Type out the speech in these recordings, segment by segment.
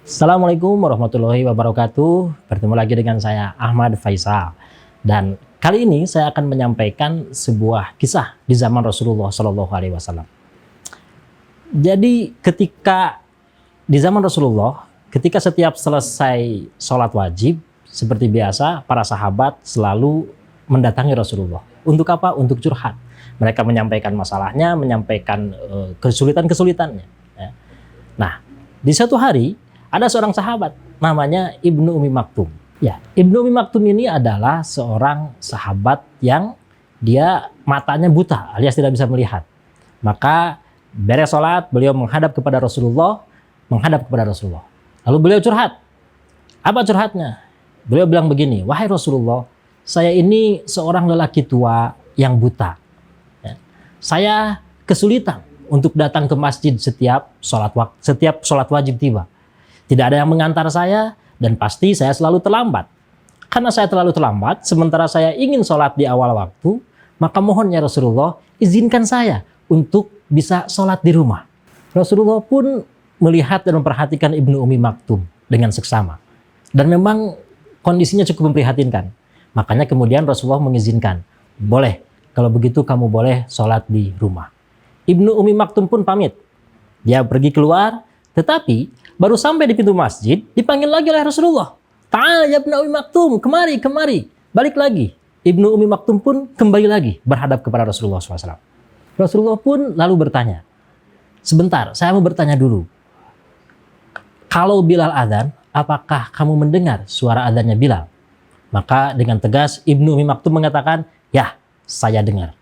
Assalamualaikum warahmatullahi wabarakatuh. Bertemu lagi dengan saya Ahmad Faisal. Dan kali ini saya akan menyampaikan sebuah kisah di zaman Rasulullah Shallallahu Alaihi Wasallam. Jadi ketika di zaman Rasulullah, ketika setiap selesai sholat wajib, seperti biasa para sahabat selalu mendatangi Rasulullah. Untuk apa? Untuk curhat. Mereka menyampaikan masalahnya, menyampaikan kesulitan-kesulitannya. Nah, di suatu hari ada seorang sahabat namanya Ibnu Umi Maktum. Ya, Ibnu Umi Maktum ini adalah seorang sahabat yang dia matanya buta alias tidak bisa melihat. Maka beres sholat beliau menghadap kepada Rasulullah. Lalu beliau curhat. Apa curhatnya? Beliau bilang begini, wahai Rasulullah, saya ini seorang lelaki tua yang buta. Ya, saya kesulitan untuk datang ke masjid setiap sholat wajib tiba. Tidak ada yang mengantar saya dan pasti saya selalu terlambat. Karena saya terlalu terlambat, sementara saya ingin sholat di awal waktu, maka mohon ya Rasulullah, izinkan saya untuk bisa sholat di rumah. Rasulullah pun melihat dan memperhatikan Ibnu Umi Maktum dengan seksama. Dan memang kondisinya cukup memprihatinkan. Makanya kemudian Rasulullah mengizinkan, boleh, kalau begitu kamu boleh sholat di rumah. Ibnu Umi Maktum pun pamit. Dia pergi keluar, tetapi baru sampai di pintu masjid, dipanggil lagi oleh Rasulullah. Ta'al ya Ibnu Umi Maktum, kemari. Balik lagi. Ibnu Umi Maktum pun kembali lagi berhadap kepada Rasulullah SAW. Rasulullah pun lalu bertanya, sebentar, saya mau bertanya dulu. Kalau Bilal adzan, apakah kamu mendengar suara adzannya Bilal? Maka dengan tegas Ibnu Umi Maktum mengatakan, ya, saya dengar.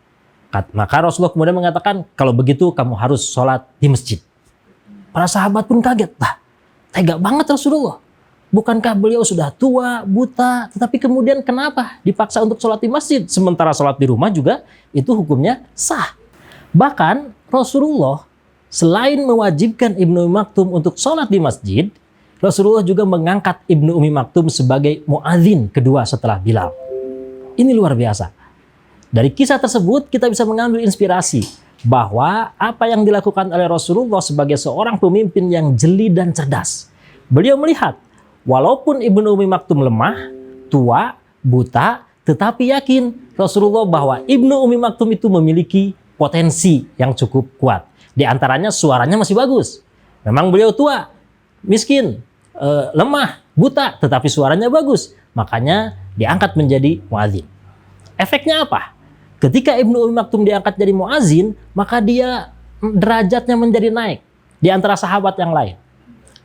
Maka Rasulullah kemudian mengatakan, kalau begitu kamu harus sholat di masjid. Para sahabat pun kaget. Tega banget Rasulullah. Bukankah beliau sudah tua, buta, tetapi kemudian kenapa dipaksa untuk sholat di masjid? Sementara sholat di rumah juga itu hukumnya sah. Bahkan Rasulullah selain mewajibkan Ibnu Umi Maktum untuk sholat di masjid, Rasulullah juga mengangkat Ibnu Umi Maktum sebagai muadzin kedua setelah Bilal. Ini luar biasa. Dari kisah tersebut kita bisa mengambil inspirasi bahwa apa yang dilakukan oleh Rasulullah sebagai seorang pemimpin yang jeli dan cerdas. Beliau melihat, walaupun Ibnu Umi Maktum lemah, tua, buta, tetapi yakin Rasulullah bahwa Ibnu Umi Maktum itu memiliki potensi yang cukup kuat. Di antaranya suaranya masih bagus. Memang beliau tua, miskin, lemah, buta, tetapi suaranya bagus. Makanya diangkat menjadi muadzin. Efeknya apa? Ketika Ibnu Umi Maktum diangkat jadi muadzin, maka dia derajatnya menjadi naik di antara sahabat yang lain.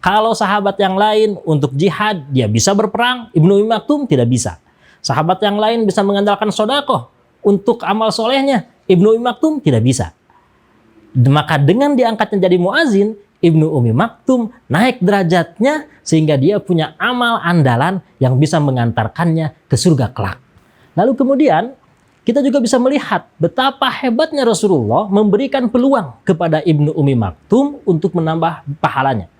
Kalau sahabat yang lain untuk jihad, dia bisa berperang, Ibnu Umi Maktum tidak bisa. Sahabat yang lain bisa mengandalkan sedekah untuk amal solehnya, Ibnu Umi Maktum tidak bisa. Maka dengan diangkatnya jadi muadzin, Ibnu Umi Maktum naik derajatnya sehingga dia punya amal andalan yang bisa mengantarkannya ke surga kelak. Lalu kemudian kita juga bisa melihat betapa hebatnya Rasulullah memberikan peluang kepada Ibnu Umi Maktum untuk menambah pahalanya.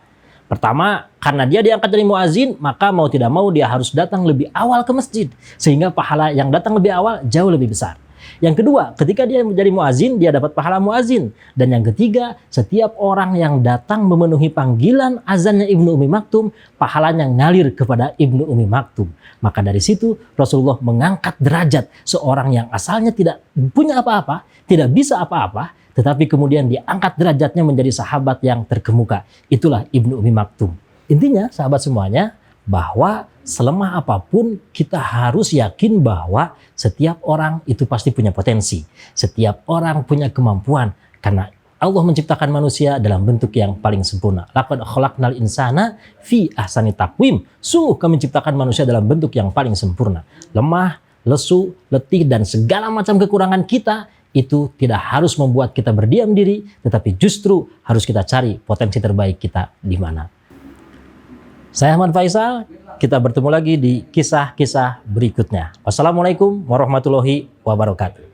Pertama, karena dia diangkat jadi muadzin, maka mau tidak mau dia harus datang lebih awal ke masjid. Sehingga pahala yang datang lebih awal jauh lebih besar. Yang kedua, ketika dia menjadi muadzin, dia dapat pahala muadzin. Dan yang ketiga, setiap orang yang datang memenuhi panggilan azannya Ibnu Umi Maktum, pahalanya ngalir kepada Ibnu Umi Maktum. Maka dari situ Rasulullah mengangkat derajat seorang yang asalnya tidak punya apa-apa, tidak bisa apa-apa, tetapi kemudian diangkat derajatnya menjadi sahabat yang terkemuka. Itulah Ibnu Umi Maktum. Intinya sahabat semuanya, bahwa selemah apapun kita harus yakin bahwa setiap orang itu pasti punya potensi. Setiap orang punya kemampuan karena Allah menciptakan manusia dalam bentuk yang paling sempurna. Laqad khalaqnal insana fi ahsani taqwim. Sungguh kami menciptakan manusia dalam bentuk yang paling sempurna. Lemah, lesu, letih dan segala macam kekurangan kita itu tidak harus membuat kita berdiam diri, tetapi justru harus kita cari potensi terbaik kita di mana. Saya Ahmad Faisal, kita bertemu lagi di kisah-kisah berikutnya. Wassalamualaikum warahmatullahi wabarakatuh.